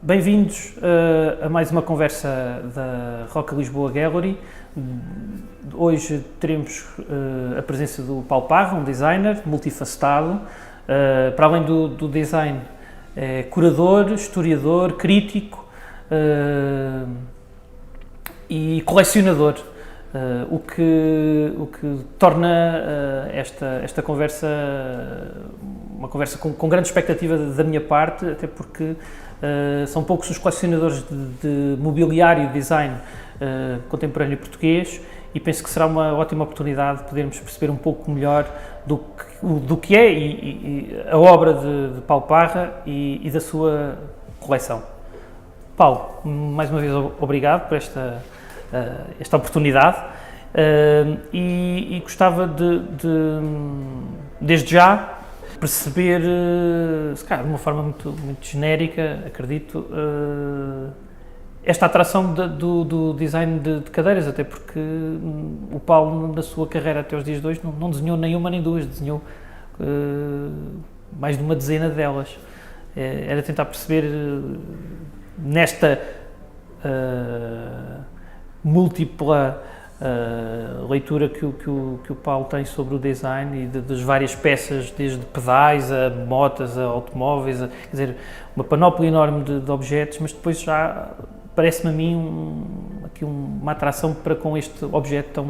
Bem-vindos a mais uma conversa da Roca Lisboa Gallery. Hoje teremos a presença do Paulo Parra, um designer multifacetado. Para além do design, é curador, historiador, crítico e colecionador. O que torna esta conversa uma conversa com grande expectativa da minha parte, até porque são poucos os colecionadores de mobiliário e design contemporâneo português, e penso que será uma ótima oportunidade de podermos perceber um pouco melhor do que é a obra de Paulo Parra e da sua coleção. Paulo, mais uma vez obrigado por esta oportunidade e gostava desde já, perceber, se calhar de uma forma muito genérica, acredito, esta atração do design de cadeiras, até porque o Paulo, na sua carreira até os dias de hoje, não desenhou nenhuma nem duas, desenhou mais de uma dezena delas. Era tentar perceber nesta múltipla leitura que o Paulo tem sobre o design e das várias peças, desde pedais a motas, a automóveis, quer dizer, uma panóplia enorme de objetos, mas depois já parece-me a mim uma atração para com este objeto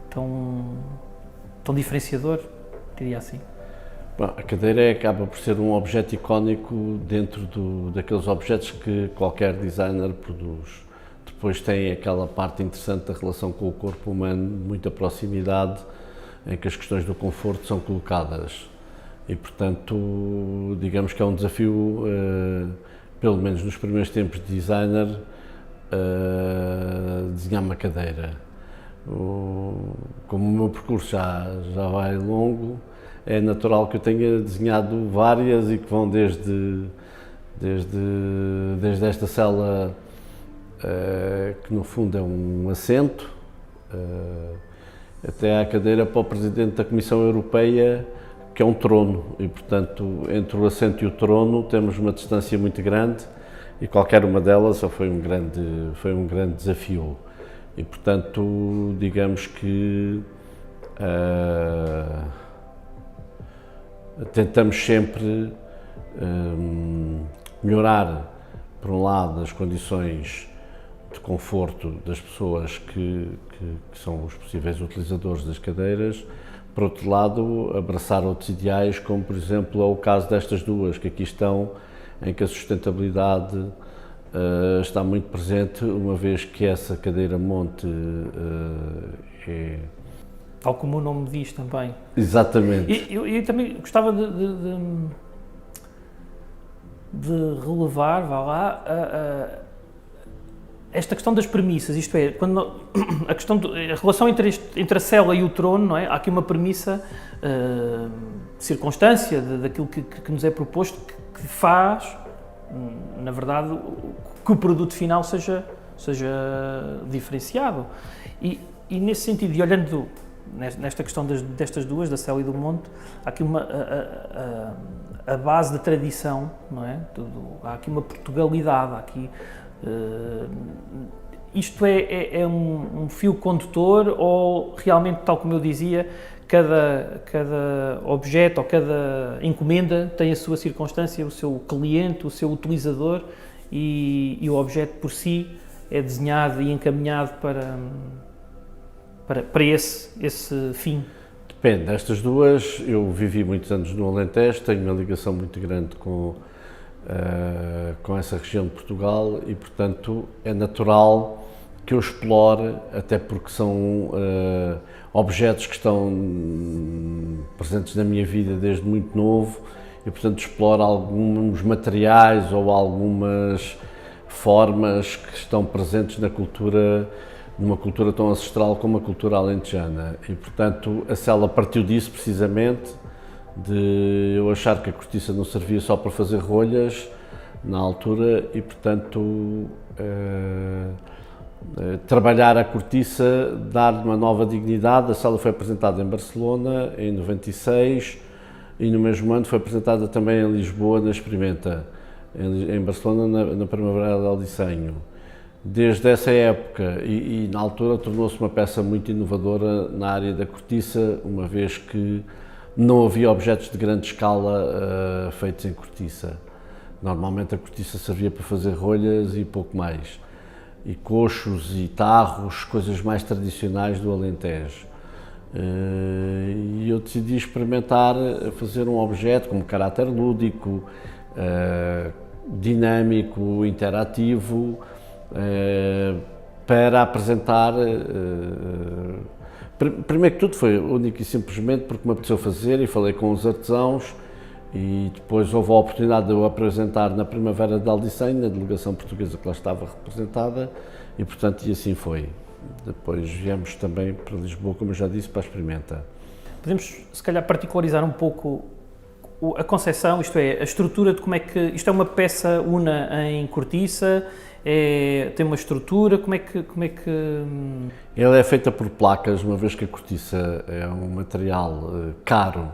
tão diferenciador, diria assim. Bom, a cadeira acaba por ser um objeto icónico dentro daqueles objetos que qualquer designer produz. Depois tem aquela parte interessante da relação com o corpo humano, muita proximidade, em que as questões do conforto são colocadas. E, portanto, digamos que é um desafio, pelo menos nos primeiros tempos de designer, desenhar uma cadeira. Como o meu percurso já vai longo, é natural que eu tenha desenhado várias e que vão desde esta cela, que no fundo é um assento, até à cadeira para o Presidente da Comissão Europeia, que é um trono, e portanto entre o assento e o trono temos uma distância muito grande, e qualquer uma delas foi um grande desafio. E portanto, digamos que tentamos sempre melhorar, por um lado, as condições de conforto das pessoas que são os possíveis utilizadores das cadeiras, por outro lado, abraçar outros ideais, como por exemplo é o caso destas duas que aqui estão, em que a sustentabilidade está muito presente, uma vez que essa cadeira monte é... Tal como o nome diz também. Exatamente. Eu também gostava de relevar, vá lá, esta questão das premissas, isto é, quando a relação entre a cela e o trono, não é? Há aqui uma premissa, circunstância daquilo que nos é proposto, que faz, na verdade, que o produto final seja diferenciado. E nesse sentido, e olhando nesta questão destas duas, da cela e do monte, há aqui a base da tradição, não é? Há aqui uma Portugalidade, há aqui... isto é um fio condutor, ou realmente, tal como eu dizia, cada objeto ou cada encomenda tem a sua circunstância, o seu cliente, o seu utilizador, e o objeto por si é desenhado e encaminhado para esse fim? Depende. Estas duas, eu vivi muitos anos no Alentejo, tenho uma ligação muito grande com essa região de Portugal, e portanto é natural que eu explore, até porque são objetos que estão presentes na minha vida desde muito novo, e portanto exploro alguns materiais ou algumas formas que estão presentes numa cultura tão ancestral como a cultura alentejana. E portanto a cela partiu disso precisamente, de eu achar que a cortiça não servia só para fazer rolhas na altura, e portanto trabalhar a cortiça, dar uma nova dignidade. A cela foi apresentada em Barcelona em 96 e no mesmo ano foi apresentada também em Lisboa, na Experimenta. em Barcelona, na Primavera del Desenho. Desde essa época e na altura tornou-se uma peça muito inovadora na área da cortiça, uma vez que não havia objetos de grande escala feitos em cortiça. Normalmente a cortiça servia para fazer rolhas e pouco mais. E coxos e tarros, coisas mais tradicionais do Alentejo. E eu decidi experimentar fazer um objeto com caráter lúdico, dinâmico, interativo, para apresentar. Primeiro que tudo foi único e simplesmente porque me apeteceu fazer e falei com os artesãos, e depois houve a oportunidade de eu apresentar na Primavera del Desenho, na delegação portuguesa que lá estava representada, e portanto assim foi. Depois viemos também para Lisboa, como eu já disse, para a Experimenta. Podemos, se calhar, particularizar um pouco a concepção, isto é, a estrutura de como é que... Isto é uma peça una em cortiça, tem uma estrutura, como é que... Ela é feita por placas, uma vez que a cortiça é um material caro,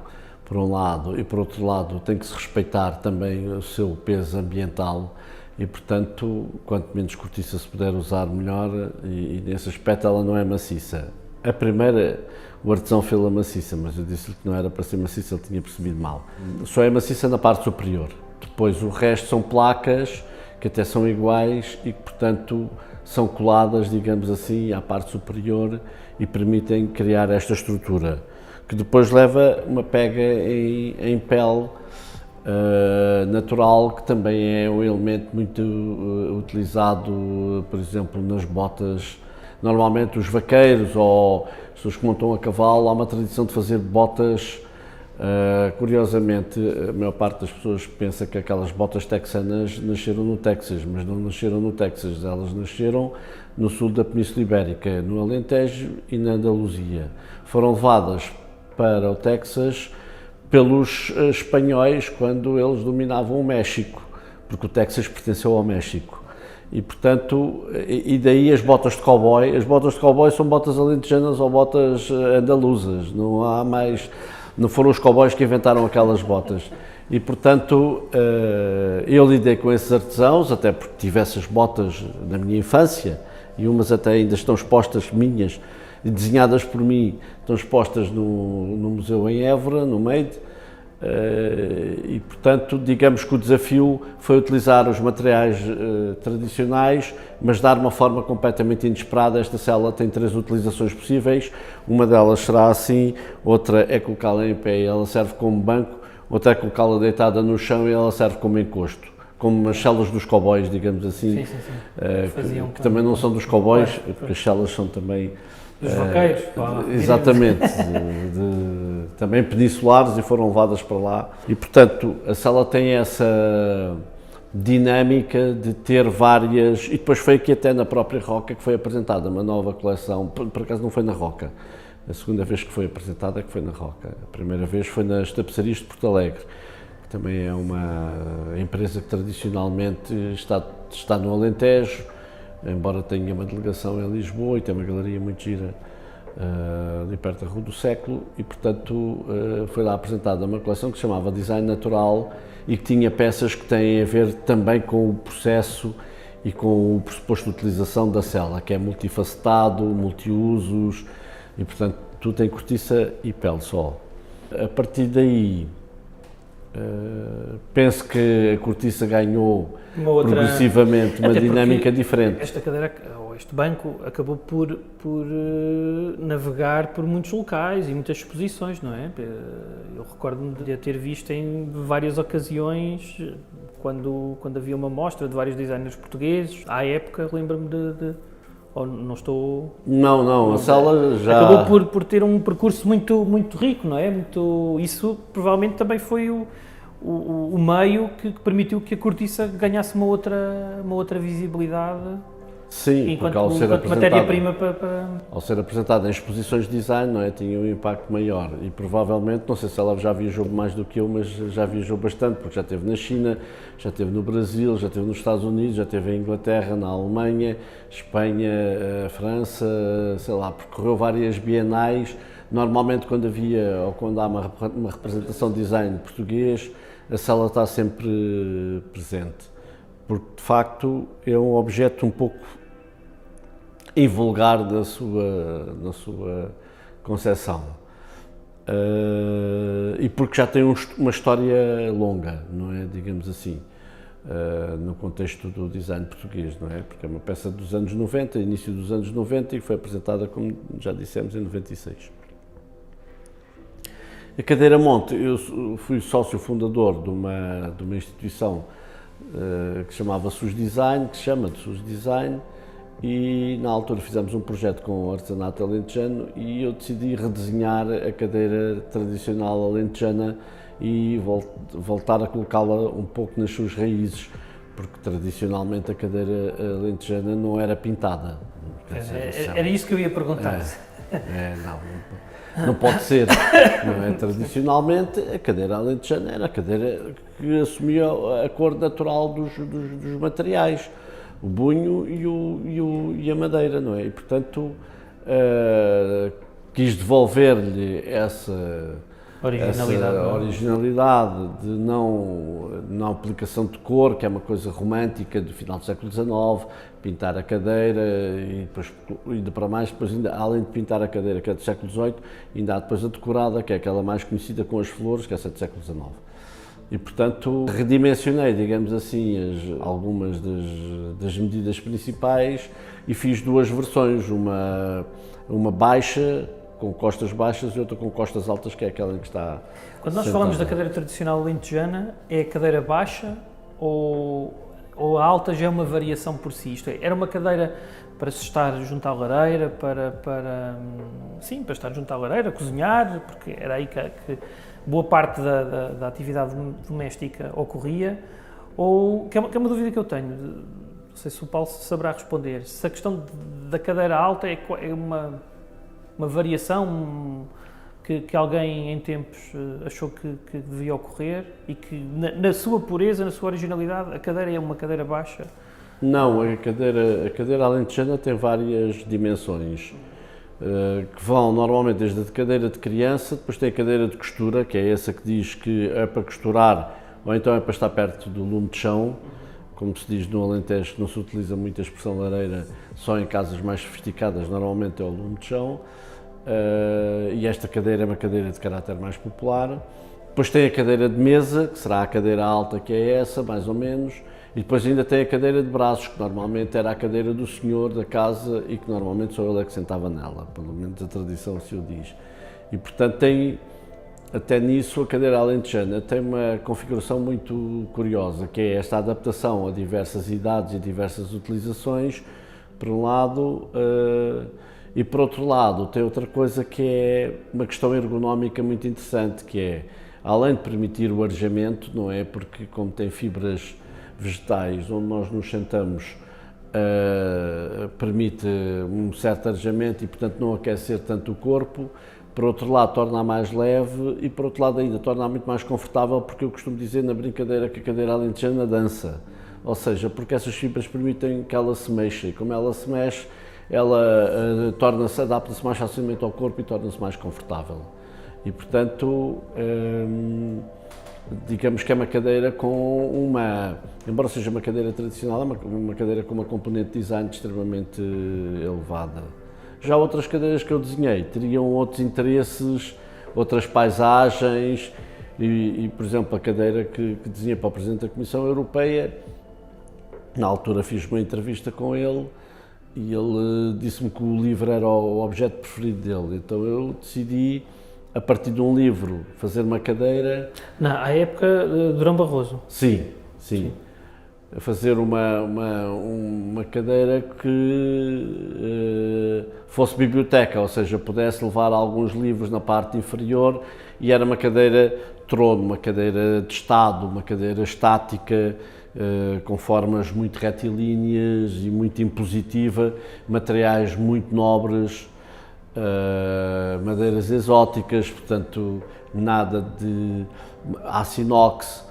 por um lado, e por outro lado tem que se respeitar também o seu peso ambiental e, portanto, quanto menos cortiça se puder usar, melhor, e nesse aspecto ela não é maciça. A primeira, o artesão fez-la maciça, mas eu disse-lhe que não era para ser maciça, ele tinha percebido mal. Só é maciça na parte superior. Depois o resto são placas que até são iguais e que, portanto, são coladas, digamos assim, à parte superior e permitem criar esta estrutura, que depois leva uma pega em pele natural, que também é um elemento muito utilizado, por exemplo, nas botas. Normalmente os vaqueiros ou as pessoas que montam a cavalo, há uma tradição de fazer botas. Curiosamente, a maior parte das pessoas pensa que aquelas botas texanas nasceram no Texas, mas não nasceram no Texas, elas nasceram no sul da Península Ibérica, no Alentejo e na Andaluzia. Foram levadas para o Texas pelos espanhóis quando eles dominavam o México, porque o Texas pertenceu ao México. E, portanto, e daí as botas de cowboy são botas alentejanas ou botas andaluzas, não há mais, não foram os cowboys que inventaram aquelas botas. E, portanto, eu lidei com esses artesãos, até porque tive essas botas na minha infância, e umas até ainda estão expostas, minhas, desenhadas por mim, estão expostas no museu em Évora, no Made. E, portanto, digamos que o desafio foi utilizar os materiais tradicionais, mas dar uma forma completamente inesperada. Esta cela tem 3 utilizações possíveis, uma delas será assim, outra é colocá-la em pé e ela serve como banco, outra é colocá-la deitada no chão e ela serve como encosto, como as celas dos cowboys, digamos assim, que também não são dos cowboys, porque as celas são também... Dos vaqueiros, exatamente, também peninsulares e foram levadas para lá. E, portanto, a sala tem essa dinâmica de ter várias... E depois foi aqui até na própria Roca que foi apresentada uma nova coleção, por acaso não foi na Roca, a segunda vez que foi apresentada é que foi na Roca. A primeira vez foi nas Tapeçarias de Porto Alegre, que também é uma empresa que tradicionalmente está no Alentejo, embora tenha uma delegação em Lisboa e tem uma galeria muito gira ali perto da Rua do Século, e, portanto, foi lá apresentada uma coleção que se chamava Design Natural e que tinha peças que têm a ver também com o processo e com o pressuposto de utilização da cela, que é multifacetado, multiusos e, portanto, tudo tem cortiça e pele só. A partir daí, penso que a cortiça ganhou progressivamente uma dinâmica diferente. Esta cadeira, ou este banco, acabou por navegar por muitos locais e muitas exposições, não é? Eu recordo-me de a ter visto em várias ocasiões, quando havia uma mostra de vários designers portugueses. À época, lembro-me ou não estou... Não, a sala já... Acabou por ter um percurso muito rico, não é? Isso provavelmente também foi o meio que permitiu que a cortiça ganhasse uma outra visibilidade. Sim, enquanto, porque ao ser matéria-prima ao ser apresentada em exposições de design, não é, tinha um impacto maior e provavelmente, não sei se ela já viajou mais do que eu, mas já viajou bastante, porque já esteve na China, já esteve no Brasil, já esteve nos Estados Unidos, já esteve em Inglaterra, na Alemanha, Espanha, França, sei lá, percorreu várias bienais Normalmente quando havia, ou quando há uma representação de design português, a sala está sempre presente, porque de facto é um objeto um pouco invulgar na sua concepção. E porque já tem uma história longa, não é? Digamos assim, no contexto do design português, não é? Porque é uma peça dos anos 90, início dos anos 90, e foi apresentada, como já dissemos, em 96. A Cadeira Monte, eu fui sócio fundador de uma instituição que chamava SUS Design, que se chama de SUS Design, e na altura fizemos um projeto com o artesanato alentejano e eu decidi redesenhar a cadeira tradicional alentejana e voltar a colocá-la um pouco nas suas raízes, porque tradicionalmente a cadeira alentejana não era pintada. Era isso que eu ia perguntar. Não pode ser. Não é? Tradicionalmente, a cadeira alentejana era a cadeira que assumia a cor natural dos materiais, o bunho e a madeira, não é? E, portanto, quis devolver-lhe essa originalidade de não aplicação de cor, que é uma coisa romântica do final do século XIX, pintar a cadeira e depois, ainda para mais, depois ainda, além de pintar a cadeira, que é do século XVIII, ainda há depois a decorada, que é aquela mais conhecida com as flores, que é essa do século XIX. E, portanto, redimensionei, digamos assim, algumas das medidas principais e fiz duas versões, uma baixa, com costas baixas, e outra com costas altas, que é aquela que está... Quando nós falamos da cadeira tradicional alentejana, é a cadeira baixa ou a alta já é uma variação por si? Isto é, era uma cadeira para se estar junto à lareira, para estar junto à lareira, cozinhar, porque era aí que boa parte da atividade doméstica ocorria, ou, que é uma dúvida que eu tenho, não sei se o Paulo saberá responder, se a questão da cadeira alta é uma variação que alguém em tempos achou que devia ocorrer e que na sua pureza, na sua originalidade, a cadeira é uma cadeira baixa? Não, a cadeira alentejana tem várias dimensões, que vão normalmente desde a cadeira de criança, depois tem a cadeira de costura, que é essa que diz que é para costurar ou então é para estar perto do lume de chão, como se diz no Alentejo, que não se utiliza muito a expressão lareira, só em casas mais sofisticadas, normalmente é o lume de chão. E esta cadeira é uma cadeira de caráter mais popular. Depois tem a cadeira de mesa, que será a cadeira alta, que é essa, mais ou menos, e depois ainda tem a cadeira de braços, que normalmente era a cadeira do senhor da casa e que normalmente só ele é que sentava nela, pelo menos a tradição assim o diz. E, portanto, tem, até nisso, a cadeira alentejana tem uma configuração muito curiosa, que é esta adaptação a diversas idades e diversas utilizações, por um lado, e por outro lado tem outra coisa que é uma questão ergonómica muito interessante, que é, além de permitir o arejamento, não é? Porque como tem fibras vegetais onde nós nos sentamos, permite um certo arejamento e, portanto, não aquecer tanto o corpo. Por outro lado, torna-a mais leve e, por outro lado, ainda torna-a muito mais confortável, porque eu costumo dizer na brincadeira que a cadeira alentejana dança, ou seja, porque essas fibras permitem que ela se mexa e, como ela se mexe, ela adapta-se mais facilmente ao corpo e torna-se mais confortável. E, portanto, digamos que é uma cadeira com embora seja uma cadeira tradicional, é uma cadeira com uma componente de design extremamente elevada. Já outras cadeiras que eu desenhei teriam outros interesses, outras paisagens e por exemplo, a cadeira que desenhei para o Presidente da Comissão Europeia, na altura fiz uma entrevista com ele e ele disse-me que o livro era o objeto preferido dele, então eu decidi, a partir de um livro, fazer uma cadeira... À época, Durão Barroso? Sim. Fazer uma cadeira que fosse biblioteca, ou seja, pudesse levar alguns livros na parte inferior, e era uma cadeira trono, uma cadeira de estado, uma cadeira estática, com formas muito retilíneas e muito impositiva, materiais muito nobres, madeiras exóticas, portanto nada de aço inox,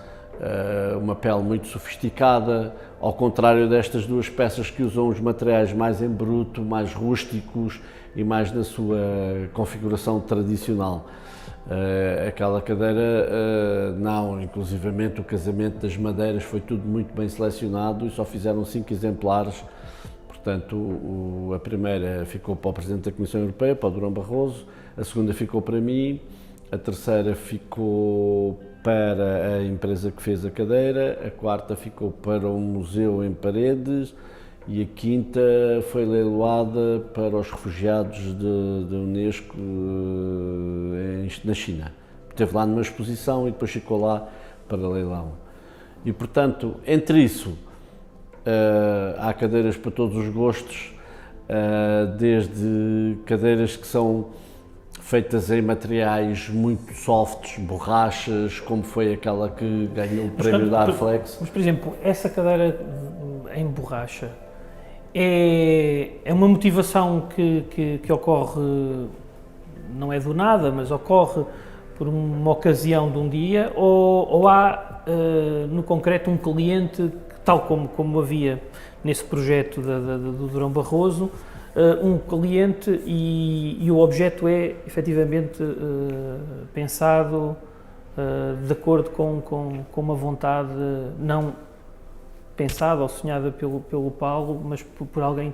uma pele muito sofisticada, ao contrário destas duas peças que usam os materiais mais em bruto, mais rústicos e mais na sua configuração tradicional. Aquela cadeira, não, inclusivamente o casamento das madeiras foi tudo muito bem selecionado e só fizeram 5 exemplares. Portanto, a primeira ficou para o Presidente da Comissão Europeia, para o Durão Barroso, a segunda ficou para mim, a terceira ficou para a empresa que fez a cadeira, a quarta ficou para um museu em Paredes e a quinta foi leiloada para os refugiados da Unesco na China. Esteve lá numa exposição e depois ficou lá para leilão. E, portanto, entre isso, há cadeiras para todos os gostos, desde cadeiras que são feitas em materiais muito softs, borrachas, como foi aquela que ganhou o prémio da Arflex. Mas, por exemplo, essa cadeira em borracha é uma motivação que ocorre, não é do nada, mas ocorre por uma ocasião de um dia, ou há, no concreto, um cliente, tal como havia nesse projeto do Durão Barroso, um cliente e o objeto é efetivamente pensado de acordo com uma vontade não pensada ou sonhada pelo Paulo, mas por alguém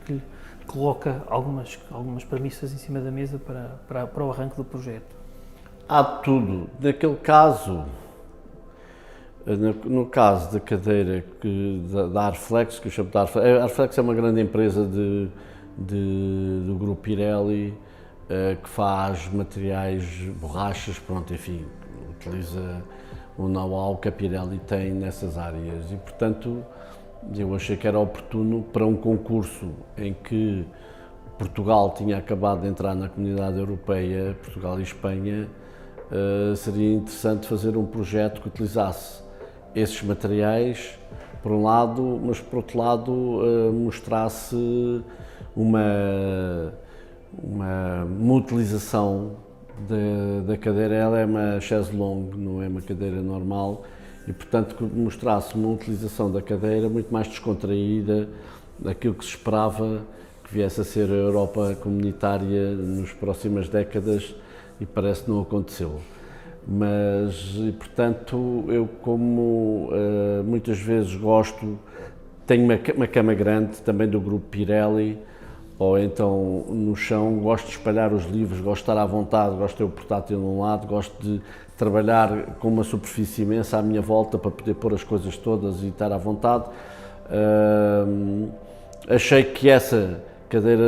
que coloca algumas premissas em cima da mesa para o arranque do projeto. Há tudo. Naquele caso, no caso da cadeira da Arflex, que eu chamo de Arflex, a Arflex é uma grande empresa do grupo Pirelli, que faz materiais, borrachas, pronto, enfim, utiliza o know-how que a Pirelli tem nessas áreas e, portanto, eu achei que era oportuno para um concurso em que Portugal tinha acabado de entrar na Comunidade Europeia, Portugal e Espanha, seria interessante fazer um projeto que utilizasse esses materiais, por um lado, mas por outro lado mostrasse uma utilização da cadeira. Ela é uma chaise longue, não é uma cadeira normal, e portanto que mostrasse uma utilização da cadeira muito mais descontraída daquilo que se esperava que viesse a ser a Europa comunitária nas próximas décadas, e parece que não aconteceu. Mas, e portanto, eu como muitas vezes tenho uma cama grande, também do grupo Pirelli, ou então no chão, gosto de espalhar os livros, gosto de estar à vontade, gosto de ter o portátil de um lado, gosto de trabalhar com uma superfície imensa à minha volta para poder pôr as coisas todas e estar à vontade. Achei que essa cadeira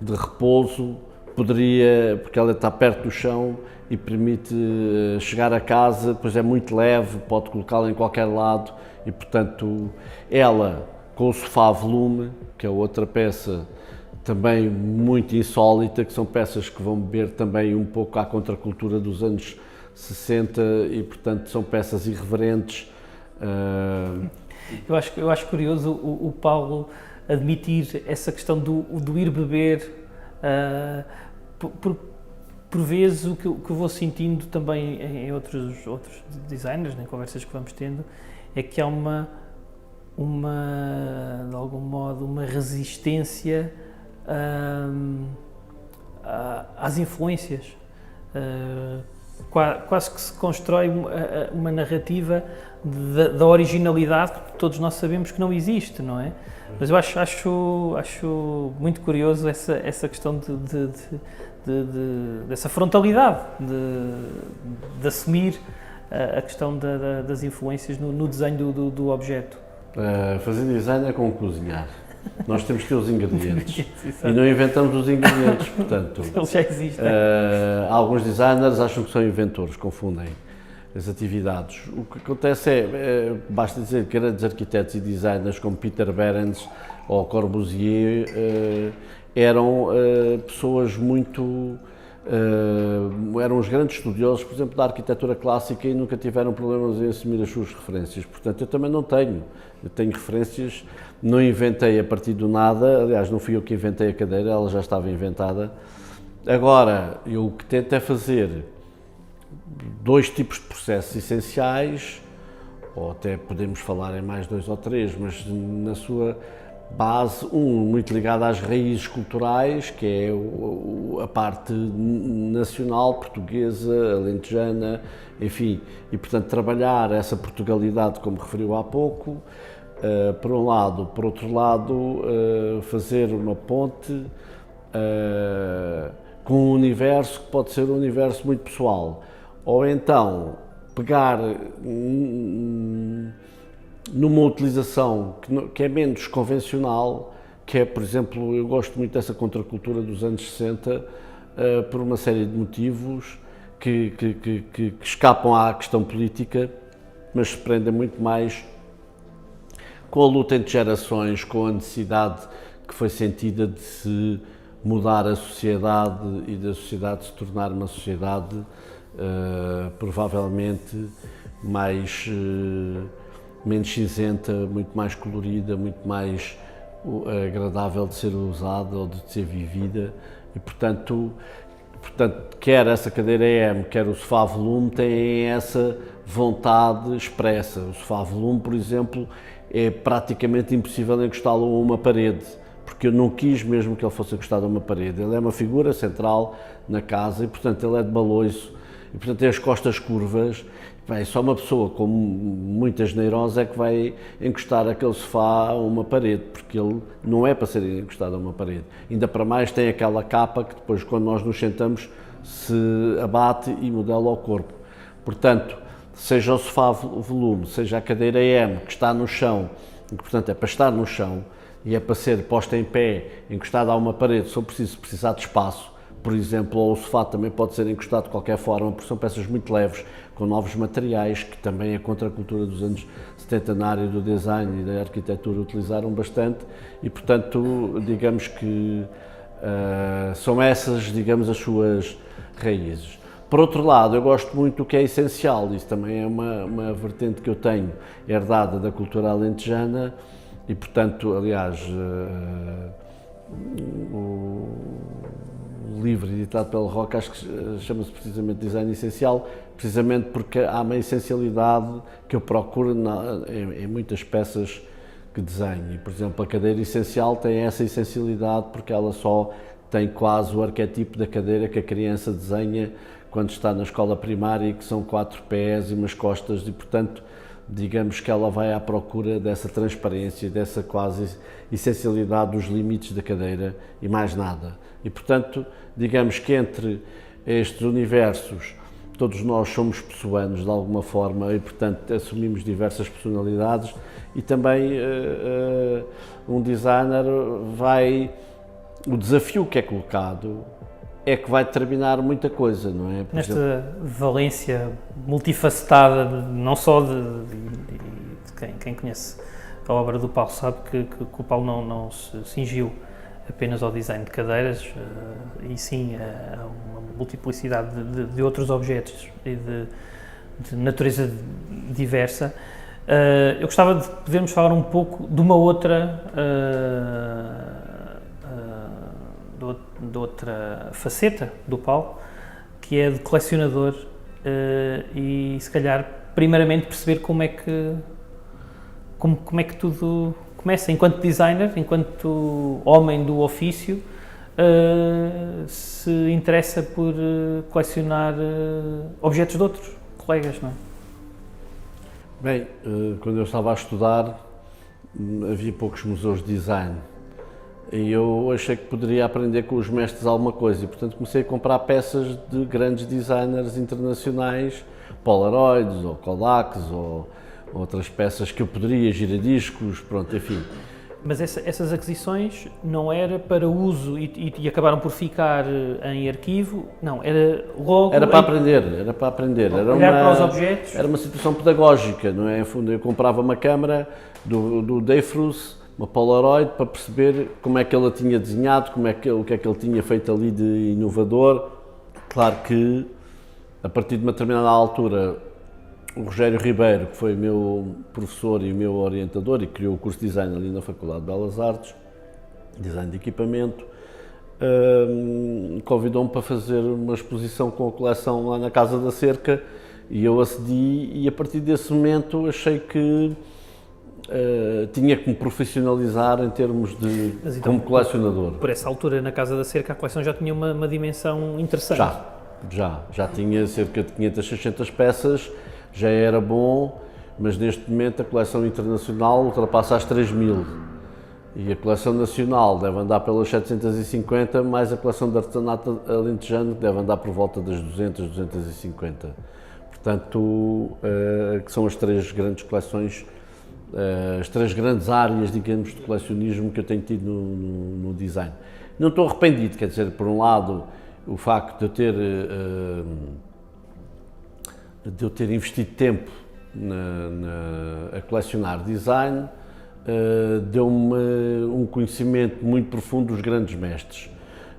de repouso poderia, porque ela está perto do chão e permite chegar a casa, depois é muito leve, pode colocá-la em qualquer lado e, portanto, ela com o sofá volume, que é outra peça também muito insólita, que são peças que vão beber também um pouco à contracultura dos anos 60 e, portanto, são peças irreverentes. Eu acho curioso o Paulo admitir essa questão do ir beber. Por vezes o que eu vou sentindo também em outros designers, em conversas que vamos tendo, é que há de algum modo, uma resistência às influências. Quase que se constrói uma narrativa da originalidade que todos nós sabemos que não existe, não é? Mas eu acho muito curioso essa questão dessa frontalidade, de assumir a questão das influências no desenho do objeto. Fazer design é como cozinhar. Nós temos que ter os ingredientes e não inventamos os ingredientes, portanto, eles já existem. Alguns designers acham que são inventores, confundem as atividades. O que acontece basta dizer que grandes arquitetos e designers como Peter Behrens ou Corbusier eram pessoas muito... eram os grandes estudiosos, por exemplo, da arquitetura clássica e nunca tiveram problemas em assumir as suas referências. Portanto, eu também não tenho. Eu tenho referências, não inventei a partir do nada, aliás, não fui eu que inventei a cadeira, ela já estava inventada. Agora, eu o que tento é fazer 2 tipos de processos essenciais, ou até podemos falar em mais 2 ou 3, mas na sua base, muito ligado às raízes culturais, que é a parte nacional, portuguesa, alentejana, enfim, e portanto trabalhar essa Portugalidade, como referiu há pouco, por um lado. Por outro lado, fazer uma ponte com um universo que pode ser um universo muito pessoal, ou então pegar numa utilização que é menos convencional, que é, por exemplo, eu gosto muito dessa contracultura dos anos 60, por uma série de motivos que escapam à questão política, mas se prendem muito mais com a luta entre gerações, com a necessidade que foi sentida de se mudar a sociedade e da sociedade se tornar uma sociedade provavelmente menos cinzenta, muito mais colorida, muito mais agradável de ser usada ou de ser vivida, e portanto quer essa cadeira EM, quer o sofá volume têm essa vontade expressa. O sofá volume, por exemplo, é praticamente impossível encostá-lo a uma parede, porque eu não quis mesmo que ele fosse encostado a uma parede. Ele é uma figura central na casa e, portanto, ele é de baloiço e, portanto, tem as costas curvas. Bem, só uma pessoa com muita generosa é que vai encostar aquele sofá a uma parede, porque ele não é para ser encostado a uma parede. Ainda para mais tem aquela capa que depois, quando nós nos sentamos, se abate e modela ao corpo. Portanto, seja o sofá volume, seja a cadeira EM, que está no chão, e que, portanto, é para estar no chão e é para ser posta em pé, encostada a uma parede, se eu precisar de espaço, por exemplo, ou o sofá também pode ser encostado de qualquer forma, porque são peças muito leves, com novos materiais, que também a contracultura dos anos 70 na área do design e da arquitetura utilizaram bastante, e portanto, digamos que são essas, digamos, as suas raízes. Por outro lado, eu gosto muito do que é essencial, isso também é uma vertente que eu tenho herdada da cultura alentejana, e portanto, aliás, o livro editado pela Roca, acho que chama-se precisamente Design Essencial, precisamente porque há uma essencialidade que eu procuro em muitas peças que desenho. E, por exemplo, a cadeira essencial tem essa essencialidade porque ela só tem quase o arquétipo da cadeira que a criança desenha quando está na escola primária, e que são 4 pés e umas costas, e portanto, digamos que ela vai à procura dessa transparência, dessa quase essencialidade dos limites da cadeira e mais nada. E portanto, digamos que entre estes universos, todos nós somos pessoanos de alguma forma e portanto assumimos diversas personalidades, e também um designer o desafio que é colocado é que vai determinar muita coisa, não é? Nesta valência multifacetada, não só de quem conhece a obra do Paulo sabe que o Paulo não se cingiu apenas ao design de cadeiras, e sim a uma multiplicidade de outros objetos e de natureza diversa. Eu gostava de podermos falar um pouco de uma outra de outra faceta do Paulo, que é de colecionador, e se calhar primeiramente perceber como é que tudo começa, enquanto designer, enquanto homem do ofício, se interessa por colecionar objetos de outros colegas, não é? Bem, quando eu estava a estudar havia poucos museus de design e eu achei que poderia aprender com os mestres alguma coisa, e portanto comecei a comprar peças de grandes designers internacionais, Polaroids ou Kodaks ou outras peças que eu poderia, giradiscos, pronto, enfim. Mas essas aquisições não era para uso e acabaram por ficar em arquivo, não, era logo... Era para aprender. Era olhar para os objetos. Era uma situação pedagógica, não é? Eu comprava uma câmara do Dayfrus, uma Polaroid, para perceber como é que ele a tinha desenhado, o que é que ele tinha feito ali de inovador. Claro que, a partir de uma determinada altura, o Rogério Ribeiro, que foi meu professor e meu orientador e criou o curso de design ali na Faculdade de Belas Artes, design de equipamento, convidou-me para fazer uma exposição com a coleção lá na Casa da Cerca, e eu acedi, e a partir desse momento achei que tinha que me profissionalizar em termos de, Mas então, como colecionador. Por essa altura, na Casa da Cerca, a coleção já tinha uma dimensão interessante. Já tinha cerca de 500, 600 peças, já era bom, mas neste momento a coleção internacional ultrapassa as 3.000 e a coleção nacional deve andar pelas 750, mais a coleção de artesanato alentejano que deve andar por volta das 200, 250. Portanto, que são as três grandes coleções, as três grandes áreas, digamos, de colecionismo que eu tenho tido no design. Não estou arrependido, quer dizer, por um lado, o facto de eu ter investido tempo a colecionar design, deu-me um conhecimento muito profundo dos grandes mestres.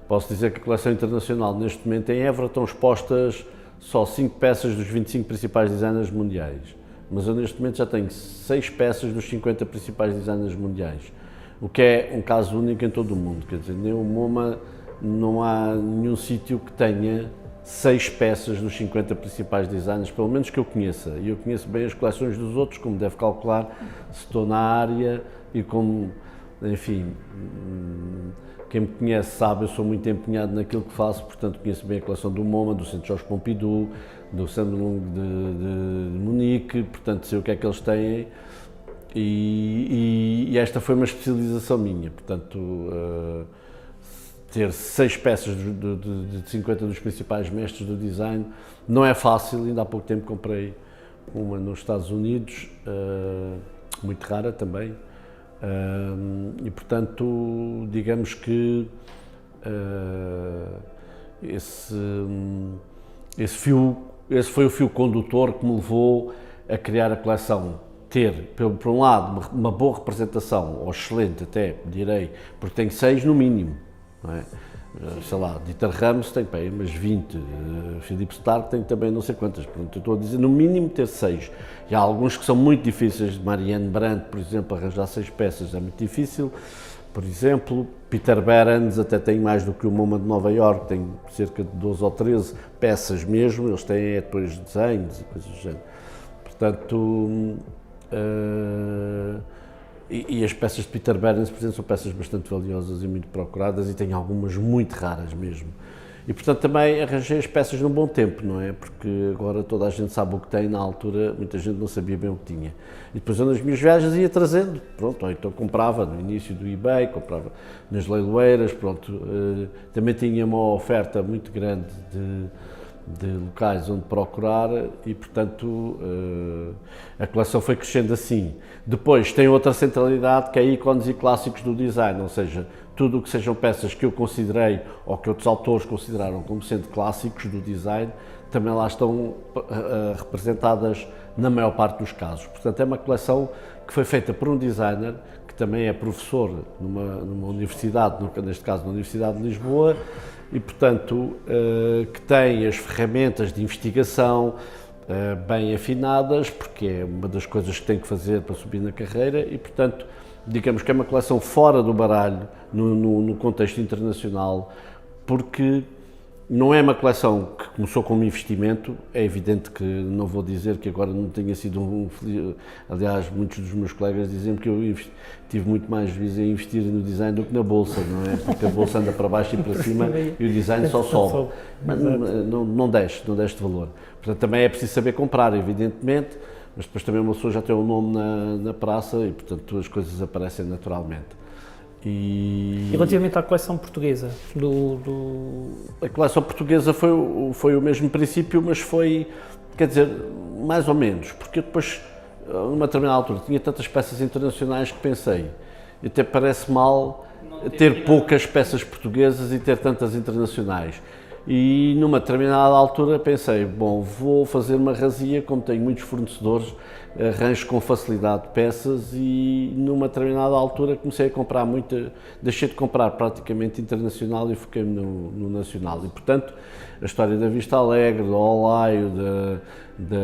Posso dizer que a coleção internacional, neste momento, em Évora, estão expostas só 5 peças dos 25 principais designers mundiais. Mas eu, neste momento, já tenho 6 peças dos 50 principais designers mundiais, o que é um caso único em todo o mundo. Quer dizer, nem o MoMA, não há nenhum sítio que tenha 6 peças dos 50 principais designers, pelo menos que eu conheça. E eu conheço bem as coleções dos outros, como deve calcular, se estou na área e como, enfim, quem me conhece sabe, eu sou muito empenhado naquilo que faço, portanto conheço bem a coleção do MoMA, do Centro Jorge Pompidou, do Saint-Lung de Munique, portanto sei o que é que eles têm e esta foi uma especialização minha, portanto ter 6 peças de 50 dos principais mestres do design não é fácil. Ainda há pouco tempo comprei uma nos Estados Unidos, muito rara também, e portanto digamos que esse foi o fio condutor que me levou a criar a coleção. Ter, por um lado, uma boa representação, ou excelente até, direi, porque tem 6 no mínimo. Não é? Sei lá, Dieter Rams tem bem, umas 20, Philippe Starck tem também não sei quantas, portanto eu estou a dizer no mínimo ter 6. E há alguns que são muito difíceis, Marianne Brandt, por exemplo, arranjar 6 peças é muito difícil, por exemplo, Peter Behrens até tem mais do que o MoMA de Nova Iorque, tem cerca de 12 ou 13 peças mesmo, eles têm depois desenhos e coisas do género. Portanto, e as peças de Peter Behrens, por exemplo, são peças bastante valiosas e muito procuradas e tem algumas muito raras mesmo. E, portanto, também arranjei as peças num bom tempo, não é? Porque agora toda a gente sabe o que tem, na altura muita gente não sabia bem o que tinha. E depois eu nas minhas viagens ia trazendo, pronto, ou então comprava no início do eBay, comprava nas leiloeiras, pronto. Também tinha uma oferta muito grande de locais onde procurar e, portanto, a coleção foi crescendo assim. Depois tem outra centralidade que é ícones e clássicos do design, ou seja, tudo o que sejam peças que eu considerei ou que outros autores consideraram como sendo clássicos do design, também lá estão representadas na maior parte dos casos. Portanto, é uma coleção que foi feita por um designer que também é professor numa universidade, neste caso na Universidade de Lisboa, e, portanto, que tem as ferramentas de investigação bem afinadas, porque é uma das coisas que tem que fazer para subir na carreira e, portanto, digamos que é uma coleção fora do baralho no contexto internacional, porque não é uma coleção que começou como investimento. É evidente que não vou dizer que agora não tenha sido aliás, muitos dos meus colegas dizem que eu tive muito mais vezes a investir no design do que na bolsa, não é? Porque a bolsa anda para baixo e para cima e o design só sobe. Mas não desce de valor. Portanto, também é preciso saber comprar, evidentemente, mas depois também uma pessoa já tem um nome na praça e, portanto, as coisas aparecem naturalmente. E relativamente à coleção portuguesa? A coleção portuguesa foi o mesmo princípio, mas foi, quer dizer, mais ou menos, porque eu depois, numa determinada altura, tinha tantas peças internacionais que pensei, até parece mal ter poucas peças portuguesas e ter tantas internacionais. E numa determinada altura pensei, bom, vou fazer uma razia, como tenho muitos fornecedores, arranjo com facilidade peças e numa determinada altura comecei a comprar deixei de comprar praticamente internacional e foquei-me no nacional. E, portanto, a história da Vista Alegre, do Olaio, da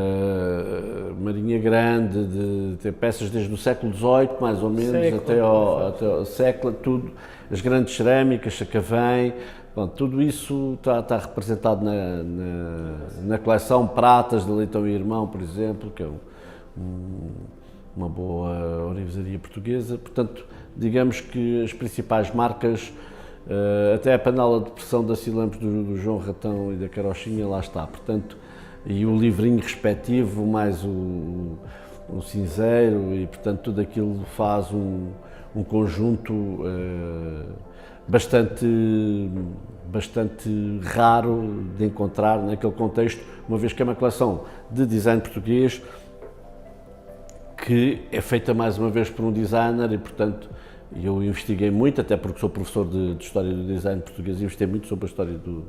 Marinha Grande, de ter peças desde o século XVIII, mais ou menos, até ao século, tudo, as grandes cerâmicas, Sacavém. Bom, tudo isso está representado na coleção. Pratas de Leitão e Irmão, por exemplo, que é uma boa ourivesaria portuguesa. Portanto, digamos que as principais marcas, até a panela de pressão da Cilampos do João Ratão e da Carochinha, lá está. Portanto, e o livrinho respectivo, mais o cinzeiro, e portanto tudo aquilo faz um conjunto bastante raro de encontrar naquele contexto, uma vez que é uma coleção de design português que é feita mais uma vez por um designer e, portanto, eu investiguei muito, até porque sou professor de História do Design Português, e investiguei muito sobre a história do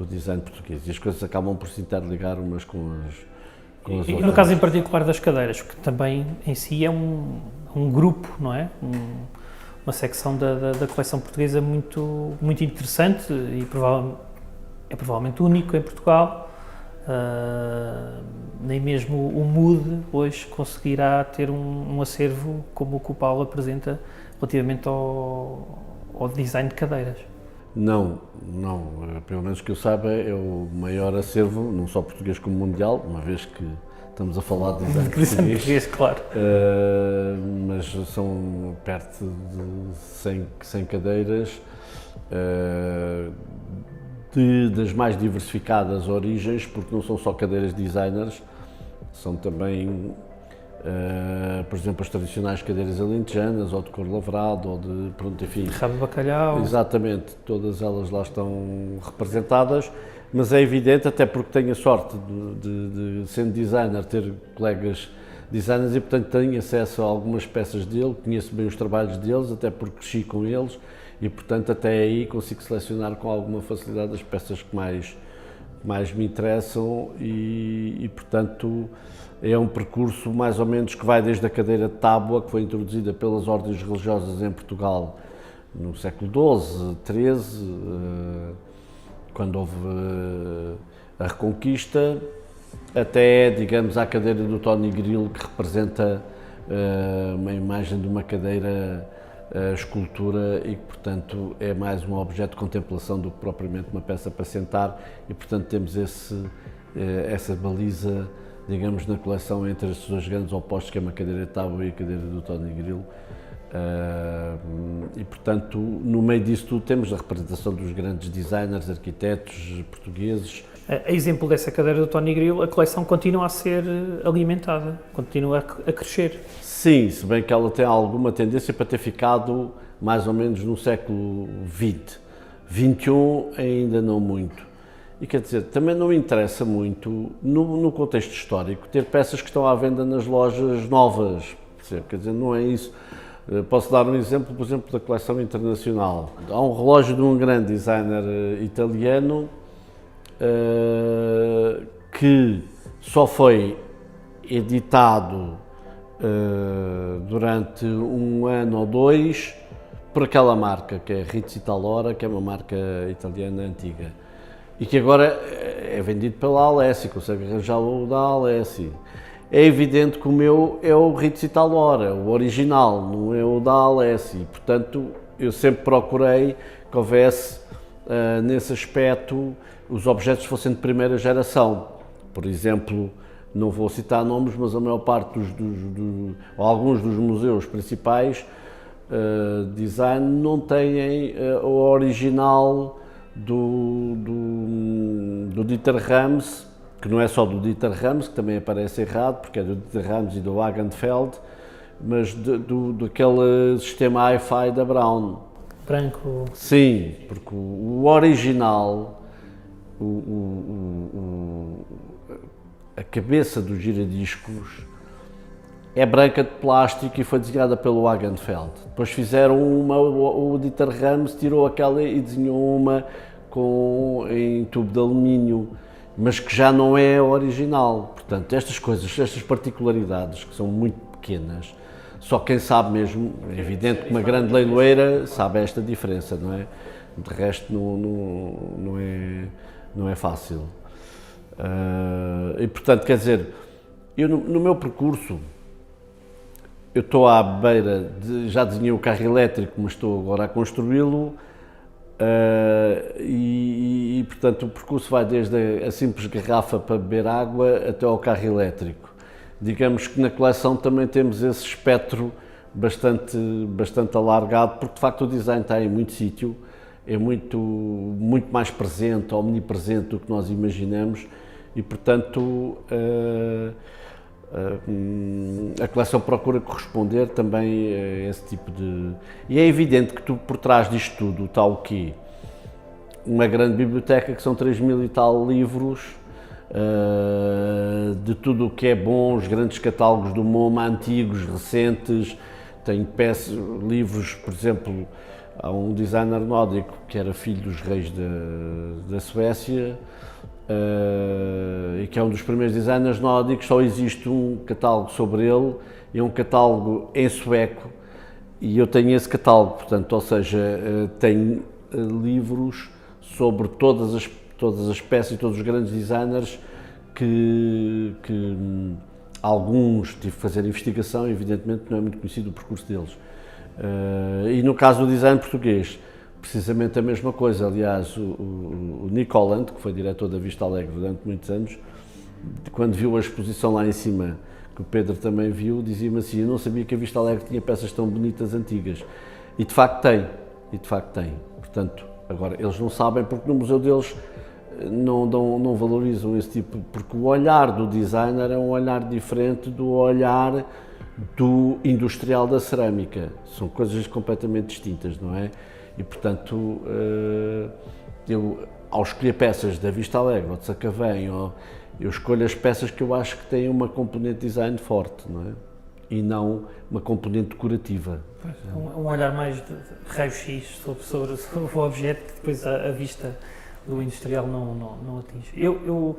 design português, e as coisas acabam por se interligar umas com as outras. E no caso em particular das cadeiras, que também em si é um grupo, não é? Uma secção da coleção portuguesa muito interessante e provavelmente único em Portugal. Nem mesmo o MUD hoje conseguirá ter um acervo como o que o Paulo apresenta relativamente ao design de cadeiras. Não, pelo menos que eu saiba é o maior acervo, não só português como mundial, uma vez que estamos a falar de design português, claro. Mas são perto de 100 cadeiras, das mais diversificadas origens, porque não são só cadeiras designers, são também, por exemplo, as tradicionais cadeiras alentejanas, ou de couro lavrado, ou de, pronto, enfim. Rabo de bacalhau. Exatamente, todas elas lá estão representadas, mas é evidente, até porque tenho a sorte de sendo designer, ter colegas designers e, portanto, tenho acesso a algumas peças dele, conheço bem os trabalhos deles, até porque cresci com eles, e, portanto, até aí consigo selecionar com alguma facilidade as peças que mais me interessam e, portanto, é um percurso mais ou menos que vai desde a cadeira de tábua, que foi introduzida pelas ordens religiosas em Portugal no século XII, XIII, quando houve a Reconquista, até, digamos, à cadeira do Tony Grilo, que representa uma imagem de uma cadeira escultura e que, portanto, é mais um objeto de contemplação do que propriamente uma peça para sentar e, portanto, temos essa baliza, digamos, na coleção entre estes dois grandes opostos, que é uma cadeira de tábua e a cadeira do Tony Grilo. E, portanto, no meio disso tudo temos a representação dos grandes designers, arquitetos portugueses. A exemplo dessa cadeira do Tony Grilo, a coleção continua a ser alimentada, continua a crescer. Sim, se bem que ela tem alguma tendência para ter ficado mais ou menos no século XX. XXI ainda não muito. E quer dizer, também não interessa muito, no contexto histórico, ter peças que estão à venda nas lojas novas. Quer dizer, não é isso. Posso dar um exemplo, por exemplo, da coleção internacional. Há um relógio de um grande designer italiano que só foi editado durante um ano ou dois por aquela marca, que é Rizzitallora, que é uma marca italiana antiga, e que agora é vendido pela Alessi, consegue arranjar o da Alessi. É evidente que o meu é o Rizzitallora, o original, não é o da Alessi, portanto eu sempre procurei que houvesse nesse aspecto os objetos fossem de primeira geração. Por exemplo, não vou citar nomes, mas a maior parte ou alguns dos museus principais design não têm o original do Dieter Rams, que não é só do Dieter Rams, que também aparece errado, porque é do Dieter Rams e do Wagenfeld, mas daquele sistema Hi-Fi da Braun. Branco. Sim, porque o original, a cabeça dos giradiscos é branca de plástico e foi desenhada pelo Wagenfeld. Depois fizeram o Dieter Rams tirou aquela e desenhou uma em tubo de alumínio, mas que já não é original. Portanto, estas coisas, estas particularidades que são muito pequenas, só quem sabe mesmo, é evidente que uma grande leiloeira sabe esta diferença, não é? De resto não é fácil. E portanto, quer dizer, eu no meu percurso, eu estou à beira já desenhei o carro elétrico, mas estou agora a construí-lo, e portanto o percurso vai desde a simples garrafa para beber água até ao carro elétrico. digamos que na coleção também temos esse espectro bastante alargado, porque de facto o design está em muito sítio, é muito mais presente, omnipresente do que nós imaginamos e, portanto, a coleção procura corresponder também a esse tipo de... E é evidente que por trás disto tudo está o quê? Uma grande biblioteca que são 3.000 e tal livros, de tudo o que é bom, os grandes catálogos do MoMA, antigos, recentes, tem livros, por exemplo, há um designer nórdico que era filho dos reis da Suécia, e que é um dos primeiros designers nórdicos, só existe um catálogo sobre ele, é um catálogo em sueco, e eu tenho esse catálogo, portanto, ou seja, tenho livros sobre todas as peças e todos os grandes designers que alguns tive que fazer investigação, evidentemente não é muito conhecido o percurso deles. E no caso do design português, precisamente a mesma coisa. Aliás, o Nick Holland, que foi diretor da Vista Alegre durante muitos anos, quando viu a exposição lá em cima, que o Pedro também viu, dizia-me assim: eu não sabia que a Vista Alegre tinha peças tão bonitas antigas. E de facto tem. Portanto, agora, eles não sabem porque no museu deles não valorizam esse tipo, porque o olhar do designer é um olhar diferente do olhar do industrial da cerâmica. São coisas completamente distintas, não é? E, portanto, eu, ao escolher peças da Vista Alegre ou de Sacavém, eu escolho as peças que eu acho que têm uma componente de design forte, não é? E não uma componente decorativa. Um olhar mais de raio-x sobre o objeto que depois a vista do industrial não atinge. Eu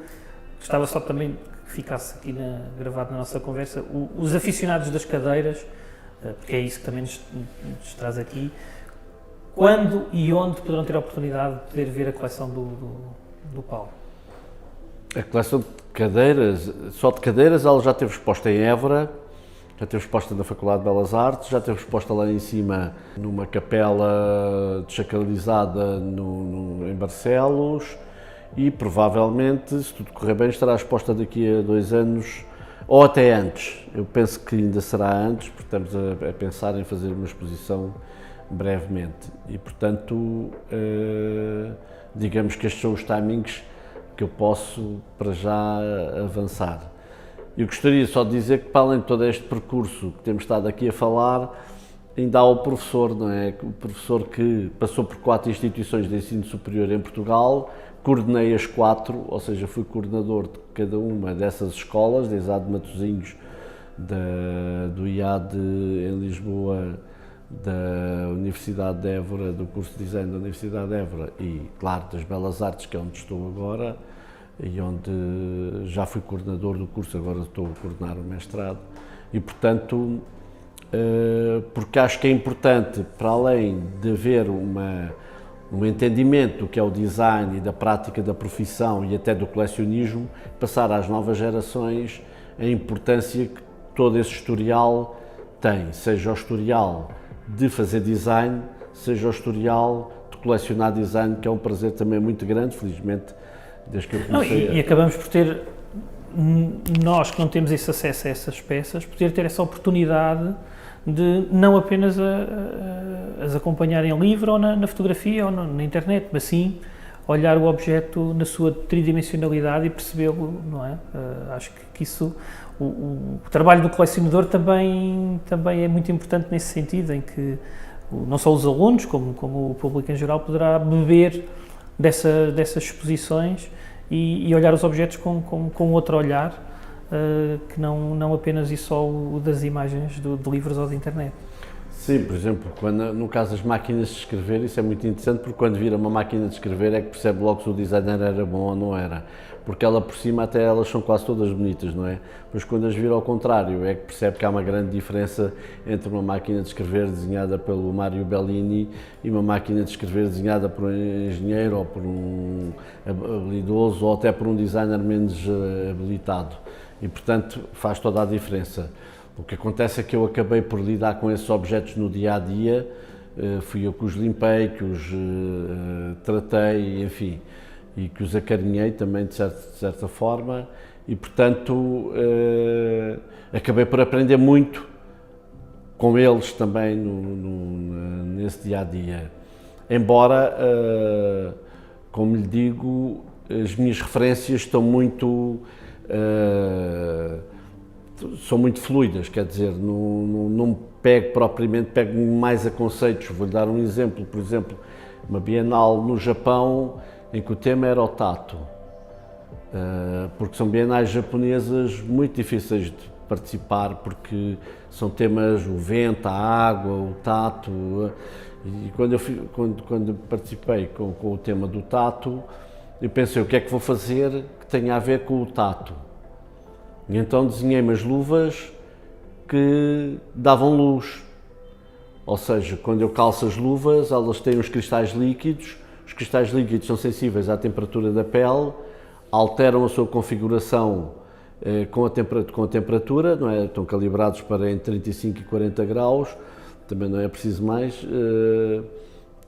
gostava só também que ficasse aqui gravado na nossa conversa, os aficionados das cadeiras, porque é isso que também nos traz aqui, quando e onde poderão ter a oportunidade de poder ver a coleção do Paulo? A coleção de cadeiras, só de cadeiras, ela já esteve exposta em Évora, já esteve exposta na Faculdade de Belas Artes, já esteve exposta lá em cima numa capela desacralizada em Barcelos e provavelmente, se tudo correr bem, estará exposta daqui a 2 anos ou até antes. Eu penso que ainda será antes, porque estamos a pensar em fazer uma exposição brevemente e, portanto, digamos que estes são os timings que eu posso para já avançar. Eu gostaria só de dizer que, para além de todo este percurso que temos estado aqui a falar, ainda há o professor, não é? O professor que passou por 4 instituições de ensino superior em Portugal, coordenei as 4, ou seja, fui coordenador de cada uma dessas escolas, da ESAD de Matosinhos, do IAD em Lisboa, da Universidade de Évora, do curso de Design da Universidade de Évora e, claro, das Belas Artes, que é onde estou agora, e onde já fui coordenador do curso, agora estou a coordenar o mestrado. E, portanto, porque acho que é importante, para além de haver um entendimento do que é o design e da prática da profissão e até do colecionismo, passar às novas gerações a importância que todo esse historial tem, seja o historial de fazer design, seja o historial de colecionar design, que é um prazer também muito grande, felizmente, desde que eu comecei. E acabamos por ter, nós que não temos esse acesso a essas peças, poder ter essa oportunidade de não apenas as acompanhar em livro ou na fotografia ou na internet, mas sim olhar o objeto na sua tridimensionalidade e percebê-lo, não é? Acho que isso, o trabalho do colecionador também é muito importante nesse sentido, em que não só os alunos, como o público em geral, poderá beber dessas exposições e olhar os objetos com outro olhar, que não apenas e só o das imagens de livros ou de internet. Sim, por exemplo, no caso das máquinas de escrever, isso é muito interessante, porque quando vira uma máquina de escrever é que percebe logo se o designer era bom ou não era, porque ela por cima até elas são quase todas bonitas, não é? Mas quando as vira ao contrário é que percebe que há uma grande diferença entre uma máquina de escrever desenhada pelo Mario Bellini e uma máquina de escrever desenhada por um engenheiro ou por um habilidoso ou até por um designer menos habilitado. E, portanto, faz toda a diferença. O que acontece é que eu acabei por lidar com esses objetos no dia-a-dia, fui eu que os limpei, que os tratei, enfim, e que os acarinhei também de certa forma, e portanto acabei por aprender muito com eles também nesse dia-a-dia. Embora, como lhe digo, as minhas referências estão são muito fluidas, quer dizer, não pego propriamente, pego mais a conceitos. Vou-lhe dar um exemplo, por exemplo, uma Bienal no Japão em que o tema era o tato, porque são bienais japonesas muito difíceis de participar, porque são temas, o vento, a água, o tato, e quando participei com o tema do tato, eu pensei, o que é que vou fazer que tenha a ver com o tato? E então desenhei umas luvas que davam luz, ou seja, quando eu calço as luvas, elas têm os cristais líquidos são sensíveis à temperatura da pele, alteram a sua configuração com a temperatura, não é? Estão calibrados para entre 35 e 40 graus, também não é preciso mais,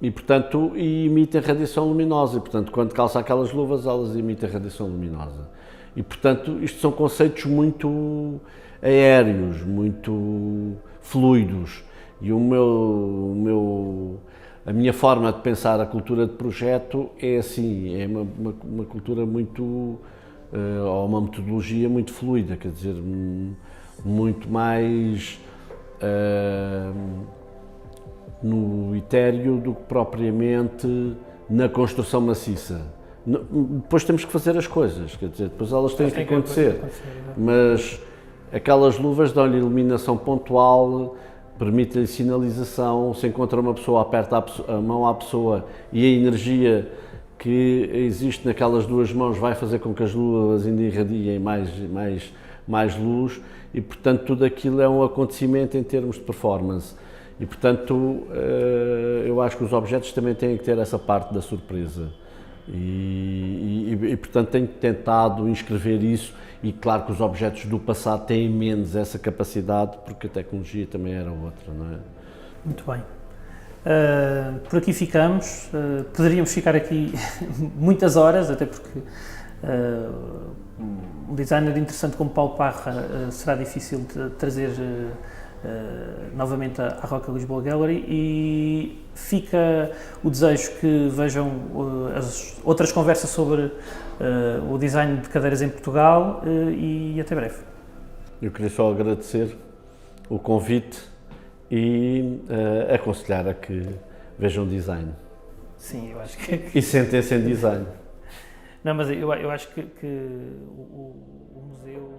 e portanto emitem radiação luminosa, e portanto quando calça aquelas luvas elas emitem radiação luminosa. E portanto isto são conceitos muito aéreos, muito fluidos, e a minha forma de pensar a cultura de projeto é assim, é uma cultura muito, ou uma metodologia muito fluida, quer dizer, muito mais no etéreo do que propriamente na construção maciça. Depois temos que fazer as coisas, quer dizer, depois elas têm que acontecer, mas aquelas luvas dão-lhe iluminação pontual, permite-lhe sinalização, se encontra uma pessoa, aperta a mão à pessoa e a energia que existe naquelas duas mãos vai fazer com que as luvas ainda irradiem mais luz, e portanto tudo aquilo é um acontecimento em termos de performance. E portanto eu acho que os objetos também têm que ter essa parte da surpresa. E portanto tenho tentado inscrever isso, e claro que os objetos do passado têm menos essa capacidade, porque a tecnologia também era outra, não é? Muito bem. Por aqui ficamos, poderíamos ficar aqui muitas horas, até porque um designer interessante como Paulo Parra será difícil de trazer novamente à Roca Lisboa Gallery, e fica o desejo que vejam as outras conversas sobre o design de cadeiras em Portugal, e até breve. Eu queria só agradecer o convite e aconselhar a que vejam design. Sim, eu acho que... E sentem-se em design. Não, mas eu acho que o museu...